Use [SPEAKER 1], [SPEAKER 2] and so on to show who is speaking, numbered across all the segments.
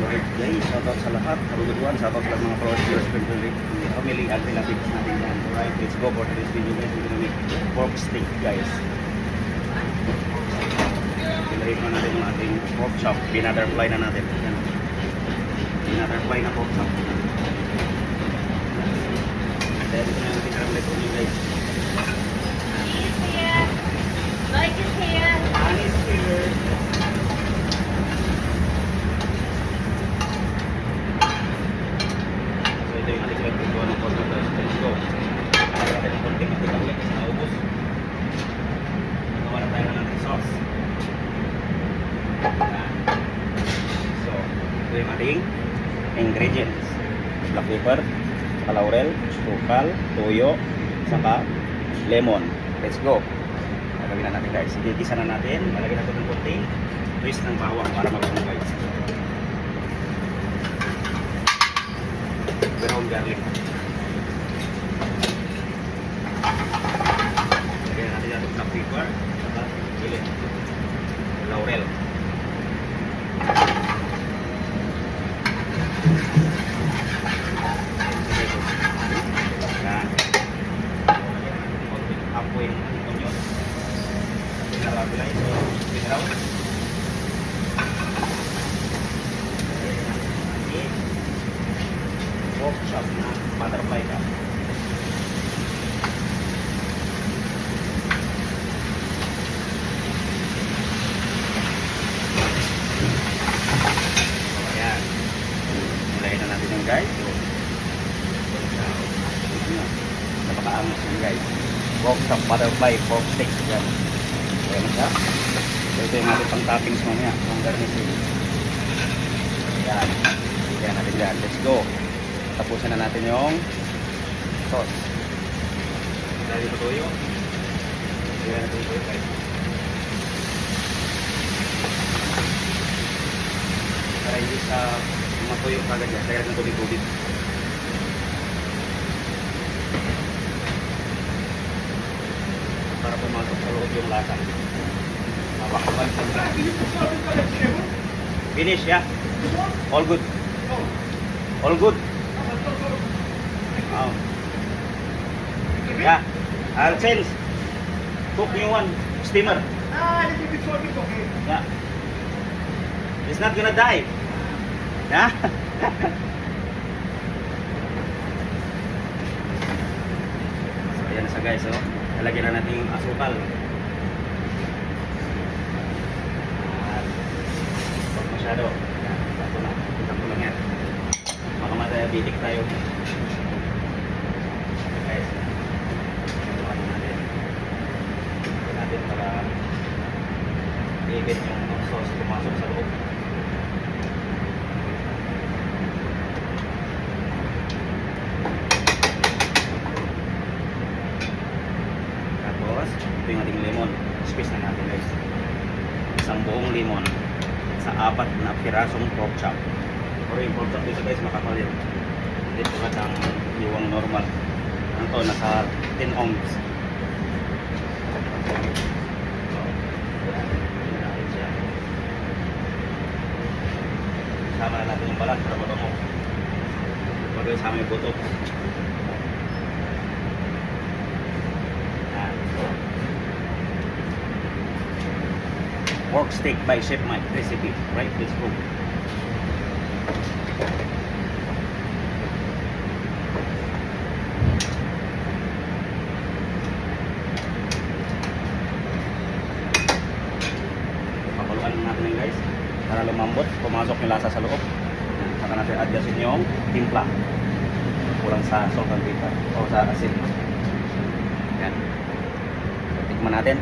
[SPEAKER 1] Alright guys, shoutout sa lahat. Karuguduan, shoutout sa lahat mga followers, viewers, family, and relatives natin yan. Alright, let's go for today's video guys. We're gonna make pork steak guys. Pilahin na natin yung ating pork chop. Binutterfly na natin. Yan. Binutterfly na pork chop. Then, ito na yung pinaranglet ko nyo guys.
[SPEAKER 2] Like his hand.
[SPEAKER 1] Anis here. So, ito yung ating pinagpagawa ng pork chop guys. Let's go. Kaya natin ang konting-konting ang ulit kasi naubos. Nagawa na tayo ng ating sauce. So, ito yung ating ingredients. Black pepper, laurel, sukal, toyo, saka lemon. Let's go. Gagawin na natin guys. Igigisa na natin. Malagyan natin ng konting twist ng bawang para mabango guys. Brown garlic. Lagyan natin yung black pepper, saka chili, laurel. Yan. Apoy ng onion. Pinarabilay. So, pinaraw. Pork chop na butterfly ka. Ayan. Mulayin na natin yung guys. Napakaangas yun guys. Pork chop, butterfly, pork steak. Yan. Ayan na siya. So, ito yung ating pang toppings mamaya. Pang garnish. Yan. Ayan natin dyan. Let's go. Tapusin na natin yung sauce. Dahil ito toyo. Ayan natin yung toyo guys. Para hindi sa matuyo kagad yan. Kaya ng tubig-tubig. Para pumasok sa loob yung lasa. Mapakamal sa lasa. Finish, yeah? All good. All good. Oh. Yeah. I'll change. Cook new one. Steamer.
[SPEAKER 3] Little bit short, it's okay.
[SPEAKER 1] Yeah. It's not gonna die. Yeah? So, ayan na siya guys, oh. Lalagyan na natin yung asukal. Huwag masyado. Yan, ito na. Itang ko lang yan. Baka ma-diabetic tayo. Guys, ito natin. Ito natin para i-event yung sauce pumasok sa loob. Ito yung ating lemon. Squeeze na natin guys. Isang buong lemon sa 4 na pirasong pork chop. Pero yung pork chop dito guys makapal yun. Hindi tulad ang iwang normal. Ano to? Nasa 10 ounce. So, yun natin siya. Sama na natin yung balat para mabango. Pagkakasama sama yung buto. Pork steak by Chef Mike recipe. Right, let's go. Pakuluan natin yan guys. Para lumambot, pumasok yung lasa sa loob. Saka natin adjustin yung timpla. Kulang sa salt and pepper o sa asin. Yan. Tikman natin.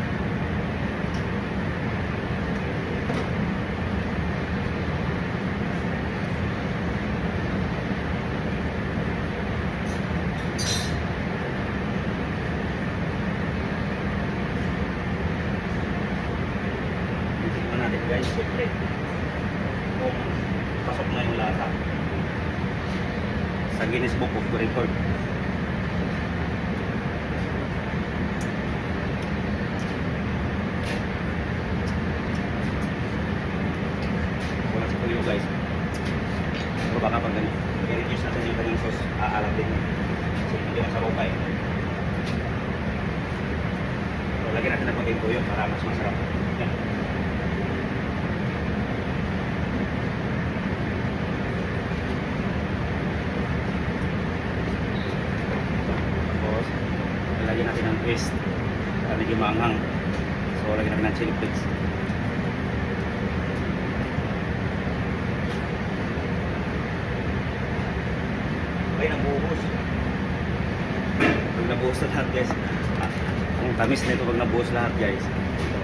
[SPEAKER 1] Guys, siyempre kung pasok na yung lasa sa Guinness Book of Record. Wala sa tuyo guys. baka pag i-reduce natin yung kanyang sauce, aalat din yun. Kasi hindi masabaw pa eh. So, lagyan natin ng konting tuyo para mas masarap. Yan. Tapos, lagyan natin ng twist para medyo maanghang. So, lagyan natin ng chili flakes. Okay, nabuhos. Pag nabuhos na lahat guys, ang tamis na ito pag nabuhos lahat guys. So,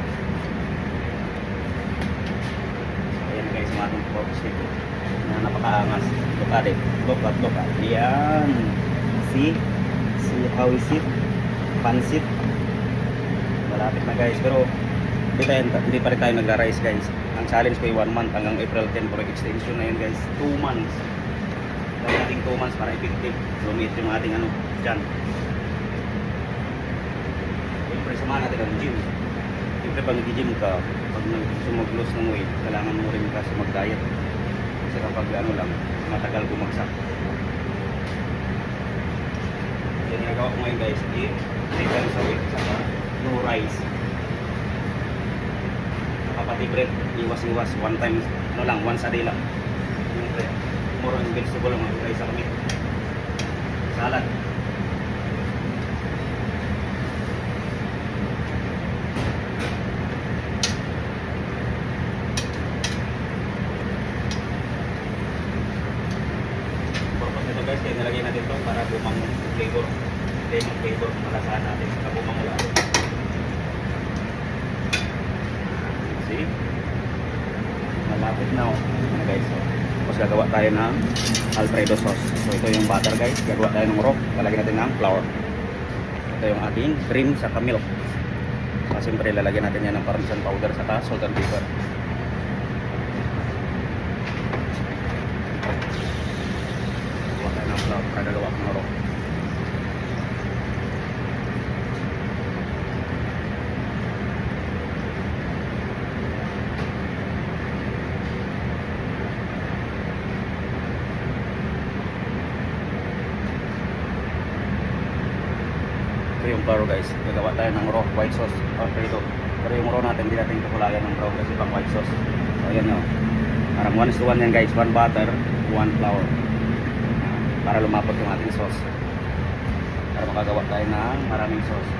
[SPEAKER 1] ayan guys, mga itong pork stick na napakaangas. Look at it. Look at. Ayan. See how is it? Pansit. Malapit na guys, pero hindi pa rin tayo nagra-rice guys. Ang challenge ko ay 1 month hanggang April 10 for extension na yun guys. 2 months. Dahil nating 2 months para effective. Lumit yung ating dyan. Siyempre samahan natin ang gym. Siyempre pag nag-gym ka, pag sumag-lose ng weight, kailangan mo rin kasi mag-diet. Kasi kapag lang, matagal bumagsak. Yan ginagawa ko ngayon guys, i-take sa weight, saka no rice. Pati bread, iwas-iwas, once a day lang. More on vegetable lang, rice sa kami. Salad. Purpose nito guys, kaya nilagay natin ito para bumang flavor. Lemon flavor, malasahan natin sa bumang ulan. See? Malapit na guys. So, tapos gagawa tayo ng Alfredo sauce. So ito yung butter guys. Gagawa tayo ng raw. Lalagyan natin ng flour. Ito yung ating cream sa milk. So siyempre lalagyan natin yan ng parmesan powder saka salt and pepper. Gagawa tayo ng flour para gagawa ng raw. Ito yung flour guys, gagawa tayo ng raw white sauce Alfredo. Pero yung raw natin, hindi natin kakulayan ng raw kasi pang white sauce. So ayan o, parang 1:1 yan guys, 1 butter, 1 flour, para lumapot yung ating sauce, para makagawa tayo ng maraming sauce.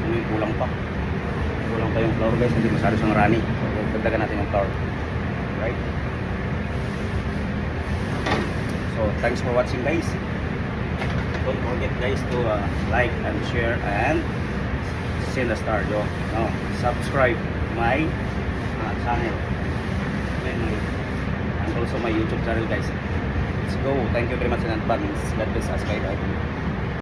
[SPEAKER 1] May kulang pa yung flour guys, hindi masyado siyang runny. So dagdagan natin yung flour, right? So thanks for watching guys. Don't forget guys to like and share and send a star. Subscribe my channel and also my YouTube channel guys. Let's go. Thank you very much in advance. God bless us guys.